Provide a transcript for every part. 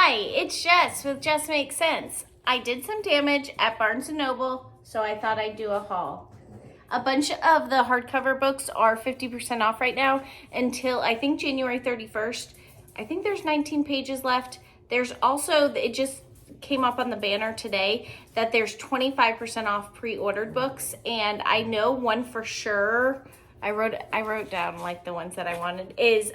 Hi, it's Jess with Just Makes Sense. I did some damage at Barnes & Noble, so I thought I'd do a haul. A bunch of the hardcover books are 50% off right now until I think January 31st. I think there's 19 pages left. There's also, it just came up on the banner today that there's 25% off pre-ordered books, and I know one for sure. I wrote down like the ones that I wanted is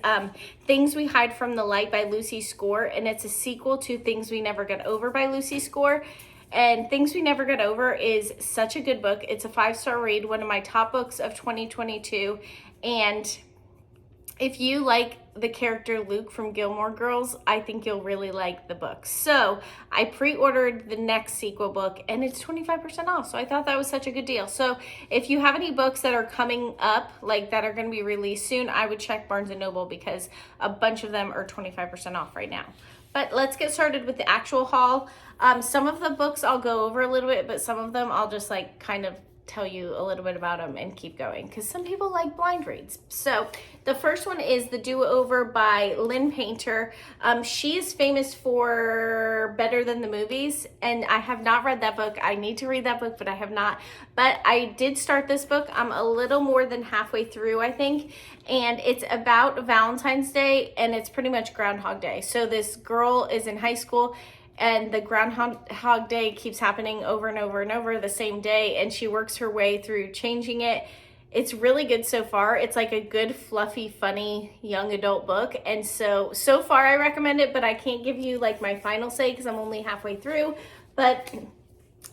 Things We Hide from the Light by Lucy Score, and it's a sequel to Things We Never Get Over by Lucy Score. And Things We Never Get Over is such a good book. It's a 5-star read, one of my top books of 2022. And if you like the character Luke from Gilmore Girls, I think you'll really like the book. So I pre-ordered the next sequel book and it's 25% off. So I thought that was such a good deal. So if you have any books that are coming up, like that are going to be released soon, I would check Barnes & Noble because a bunch of them are 25% off right now. But let's get started with the actual haul. Some of the books I'll go over a little bit, but some of them I'll just like kind of tell you a little bit about them and keep going because some people like blind reads. So the first one is The Do-Over by Lynn Painter. She is famous for Better Than the Movies, and I have not read that book. I need to read that book, but I have not. But I did start this book. I'm a little more than halfway through, I think, and it's about Valentine's Day, and it's pretty much Groundhog Day. So this girl is in high school, and the Groundhog Day keeps happening over and over and over the same day, and she works her way through changing it. It's really good so far. It's like a good, fluffy, funny, young adult book, and so far I recommend it, but I can't give you like my final say because I'm only halfway through, but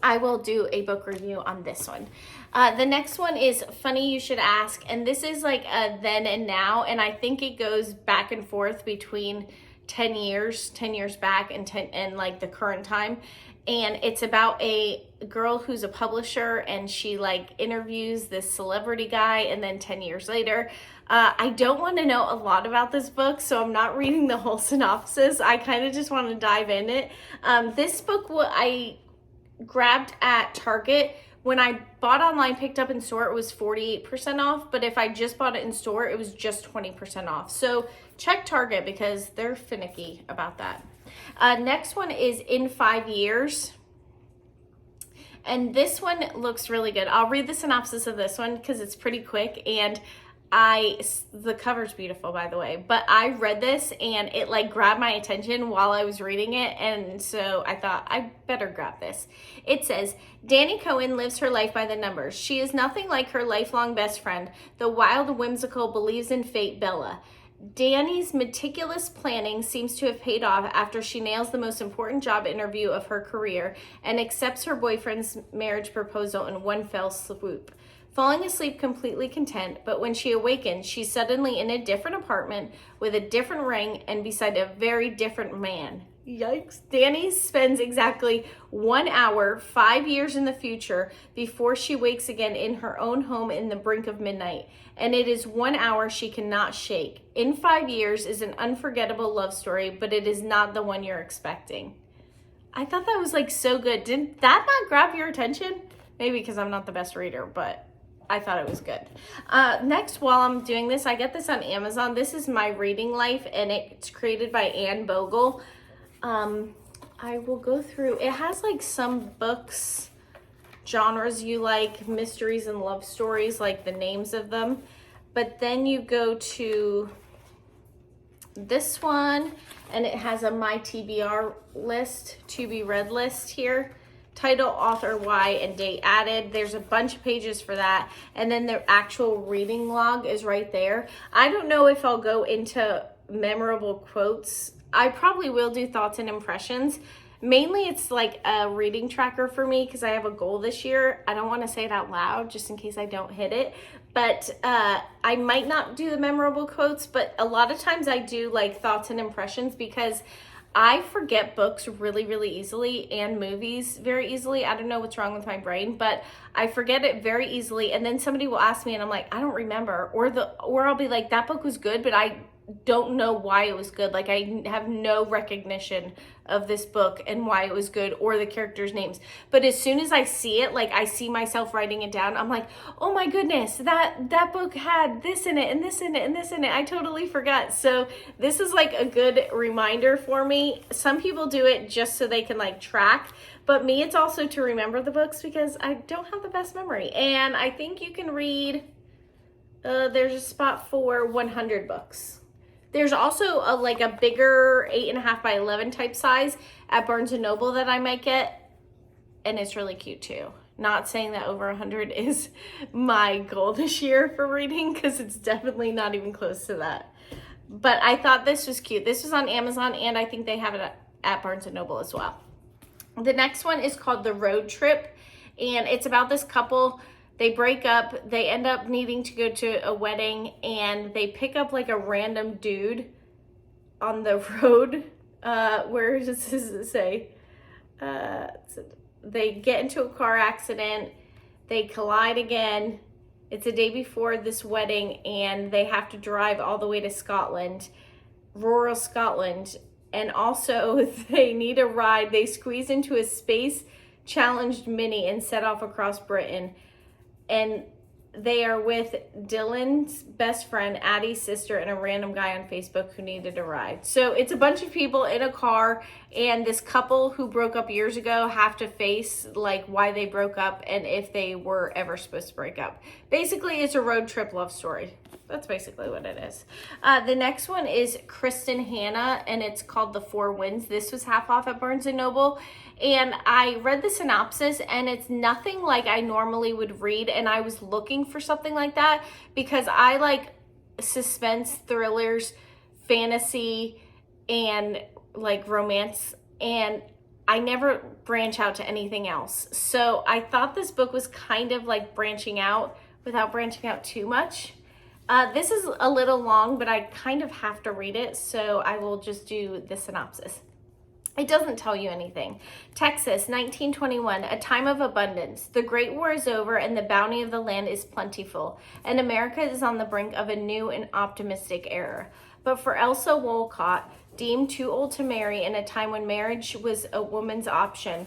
I will do a book review on this one. The next one is Funny You Should Ask, and this is like a then and now, and I think it goes back and forth between 10 years back and like the current time. And it's about a girl who's a publisher, and she like interviews this celebrity guy, and then 10 years later, I don't want to know a lot about this book, so I'm not reading the whole synopsis. I kind of just want to dive in it. This book I grabbed at Target. When I bought online, picked up in store, it was 48% off. But if I just bought it in store, it was just 20% off. So check Target because they're finicky about that. Next one is In 5 Years. And this one looks really good. I'll read the synopsis of this one because it's pretty quick. And the cover's beautiful, by the way, but I read this and it like grabbed my attention while I was reading it, and so I thought I better grab this. It says, Danny Cohen lives her life by the numbers. She is nothing like her lifelong best friend, the wild, whimsical, believes in fate Bella. Danny's meticulous planning seems to have paid off after she nails the most important job interview of her career and accepts her boyfriend's marriage proposal in one fell swoop. Falling asleep completely content, but when she awakens, she's suddenly in a different apartment with a different ring and beside a very different man. Yikes. Danny spends exactly 1 hour, 5 years in the future before she wakes again in her own home in the brink of midnight. And it is 1 hour she cannot shake. In 5 Years is an unforgettable love story, but it is not the one you're expecting. I thought that was like so good. Did that not grab your attention? Maybe because I'm not the best reader, but I thought it was good. Next, while I'm doing this, I get this on Amazon. This is My Reading Life, and it's created by Anne Bogle. I will go through. It has like some books, genres you like, mysteries and love stories, like the names of them. But then you go to this one, and it has a My TBR list, to be read list here. Title, author, why, and date added. There's a bunch of pages for that. And then the actual reading log is right there. I don't know if I'll go into memorable quotes. I probably will do thoughts and impressions. Mainly it's like a reading tracker for me because I have a goal this year. I don't want to say it out loud just in case I don't hit it. But I might not do the memorable quotes, but a lot of times I do like thoughts and impressions because I forget books really, really easily and movies very easily. I don't know what's wrong with my brain, but I forget it very easily. And then somebody will ask me and I'm like, I don't remember. Or I'll be like, that book was good, but I don't know why it was good. Like, I have no recognition of this book and why it was good or the characters' names. But as soon as I see it, like I see myself writing it down, I'm like, oh my goodness, that book had this in it and this in it and this in it. I totally forgot. So this is like a good reminder for me. Some people do it just so they can like track, but me, it's also to remember the books because I don't have the best memory. And I think you can read, there's a spot for 100 books. There's also like a bigger 8.5 by 11 type size at Barnes & Noble that I might get. And it's really cute too. Not saying that over 100 is my goal this year for reading, because it's definitely not even close to that. But I thought this was cute. This was on Amazon, and I think they have it at Barnes & Noble as well. The next one is called The Road Trip, and it's about this couple. They break up, they end up needing to go to a wedding, and they pick up like a random dude on the road. Where does this say? They get into a car accident, they collide again. It's a day before this wedding, and they have to drive all the way to Scotland, rural Scotland. And also they need a ride. They squeeze into a space-challenged Mini and set off across Britain. And they are with Dylan's best friend, Addie's sister, and a random guy on Facebook who needed a ride. So it's a bunch of people in a car, and this couple who broke up years ago have to face like why they broke up and if they were ever supposed to break up. Basically, it's a road trip love story. That's basically what it is. The next one is Kristen Hanna, and it's called The Four Winds. This was half off at Barnes & Noble. And I read the synopsis, and it's nothing like I normally would read. And I was looking for something like that because I like suspense, thrillers, fantasy, and like romance. And I never branch out to anything else. So I thought this book was kind of like branching out without branching out too much. This is a little long, but I kind of have to read it. So I will just do the synopsis. It doesn't tell you anything. Texas, 1921, a time of abundance. The Great War is over and the bounty of the land is plentiful, and America is on the brink of a new and optimistic era. But for Elsa Wolcott, deemed too old to marry in a time when marriage was a woman's option,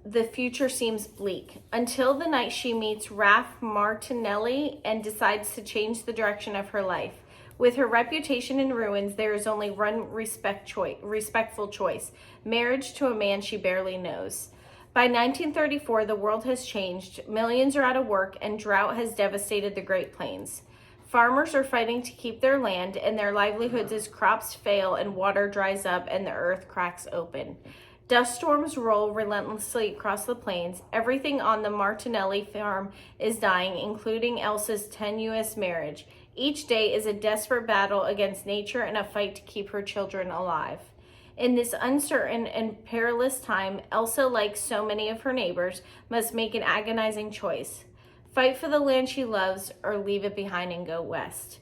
the future seems bleak. Until the night she meets Ralph Martinelli and decides to change the direction of her life. With her reputation in ruins, there is only one respectful choice: marriage to a man she barely knows. By 1934, the world has changed. Millions are out of work, and drought has devastated the Great Plains. Farmers are fighting to keep their land and their livelihoods as crops fail and water dries up and the earth cracks open. Dust storms roll relentlessly across the plains. Everything on the Martinelli farm is dying, including Elsa's tenuous marriage. Each day is a desperate battle against nature and a fight to keep her children alive. In this uncertain and perilous time, Elsa, like so many of her neighbors, must make an agonizing choice. Fight for the land she loves or leave it behind and go west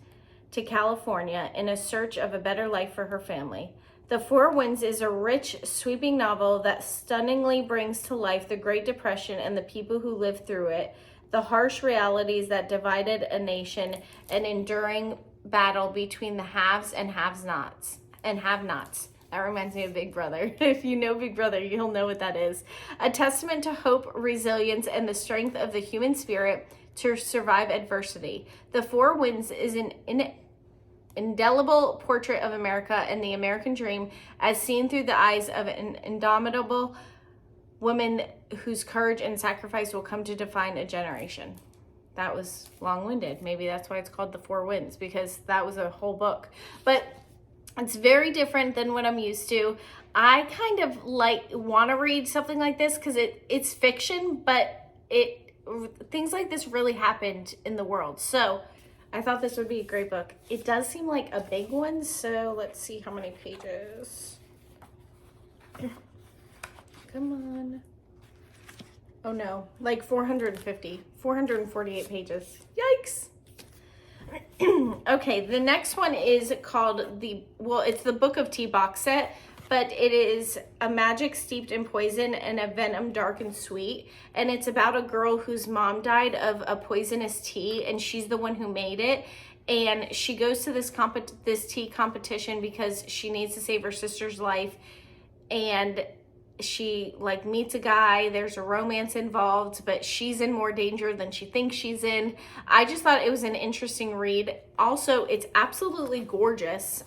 to California in a search of a better life for her family. The Four Winds is a rich, sweeping novel that stunningly brings to life the Great Depression and the people who lived through it, the harsh realities that divided a nation, an enduring battle between the haves and have-nots. That reminds me of Big Brother. If you know Big Brother, you'll know what that is. A testament to hope, resilience, and the strength of the human spirit to survive adversity. The Four Winds is an indelible portrait of America and the American dream as seen through the eyes of an indomitable woman whose courage and sacrifice will come to define a generation. That was long-winded. Maybe that's why it's called The Four Winds, because that was a whole book. But it's very different than what I'm used to. I kind of want to read something like this because it's fiction, but things like this really happened in the world. So I thought this would be a great book. It does seem like a big one, so let's see how many pages. Come on. Oh no, like 448 pages. Yikes. Okay, the next one is called it's the Book of Tea box set, but it is a magic steeped in poison and a venom dark and sweet. And it's about a girl whose mom died of a poisonous tea, and she's the one who made it. and she goes to this tea competition because she needs to save her sister's life, and she like meets a guy. There's a romance involved, but she's in more danger than she thinks she's in. I just thought it was an interesting read. Also, it's absolutely gorgeous.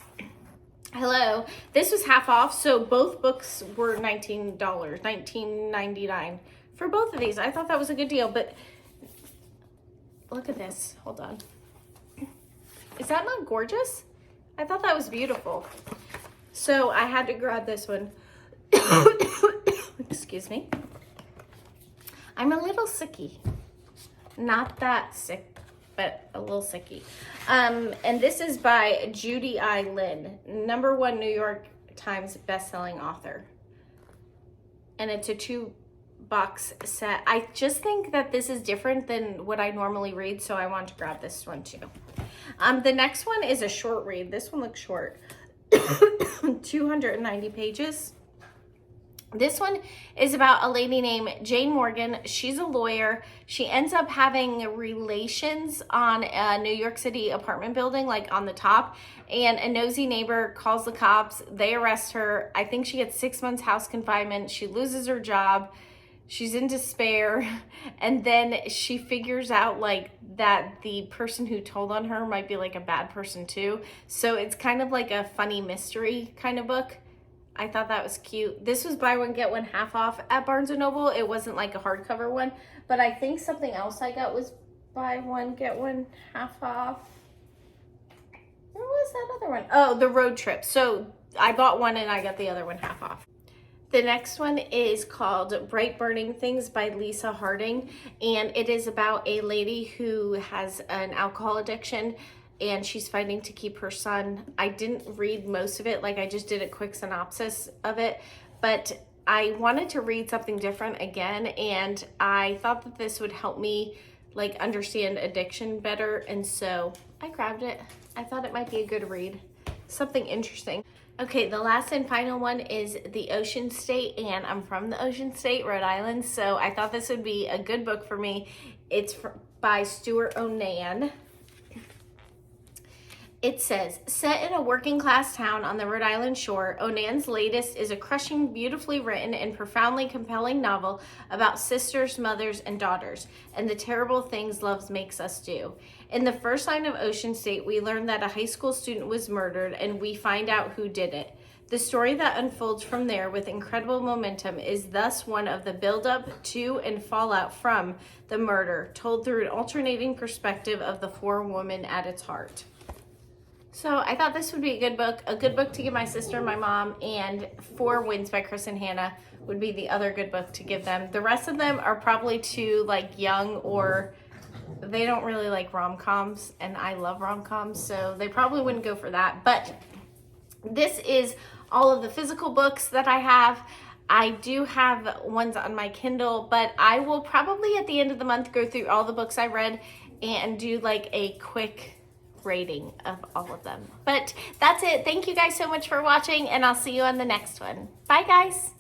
Hello, this was half off, so both books were $19, $19.99 for both of these. I thought that was a good deal, but look at this. Hold on. Is that not gorgeous? I thought that was beautiful. So I had to grab this one. Excuse me. I'm a little sicky. Not that sick, but a little sicky. And this is by Judy I. Lin, #1 New York Times bestselling author. And it's a 2-box set. I just think that this is different than what I normally read, so I want to grab this one too. The next one is a short read. This one looks short. 290 pages. This one is about a lady named Jane Morgan. She's a lawyer. She ends up having relations on a New York City apartment building, like on the top, and a nosy neighbor calls the cops. They arrest her. I think she gets 6 months house confinement. She loses her job. She's in despair, and then she figures out like that the person who told on her might be like a bad person too. So it's kind of like a funny mystery kind of book. I thought that was cute. This was buy one, get one half off at Barnes & Noble. It wasn't like a hardcover one, but I think something else I got was buy one, get one half off. Where was that other one? Oh, the road trip. So I bought one and I got the other one half off. The next one is called Bright Burning Things by Lisa Harding, and it is about a lady who has an alcohol addiction and she's fighting to keep her son. I didn't read most of it, like I just did a quick synopsis of it, but I wanted to read something different again, and I thought that this would help me like understand addiction better, and so I grabbed it. I thought it might be a good read, something interesting. Okay, the last and final one is The Ocean State, and I'm from the Ocean State, Rhode Island, so I thought this would be a good book for me. It's by Stuart Onan. It says, set in a working class town on the Rhode Island shore, Onan's latest is a crushing, beautifully written, and profoundly compelling novel about sisters, mothers, and daughters, and the terrible things love makes us do. In the first line of Ocean State, we learn that a high school student was murdered, and we find out who did it. The story that unfolds from there with incredible momentum is thus one of the build-up to and fallout from the murder, told through an alternating perspective of the 4 women at its heart. So I thought this would be a good book to give my sister and my mom, and 4 Winds by Chris and Hannah would be the other good book to give them. The rest of them are probably too like young, or they don't really like rom-coms, and I love rom-coms, so they probably wouldn't go for that. But this is all of the physical books that I have. I do have ones on my Kindle, but I will probably at the end of the month go through all the books I read and do like a quick rating of all of them. But that's it. Thank you guys so much for watching, and I'll see you on the next one. Bye guys.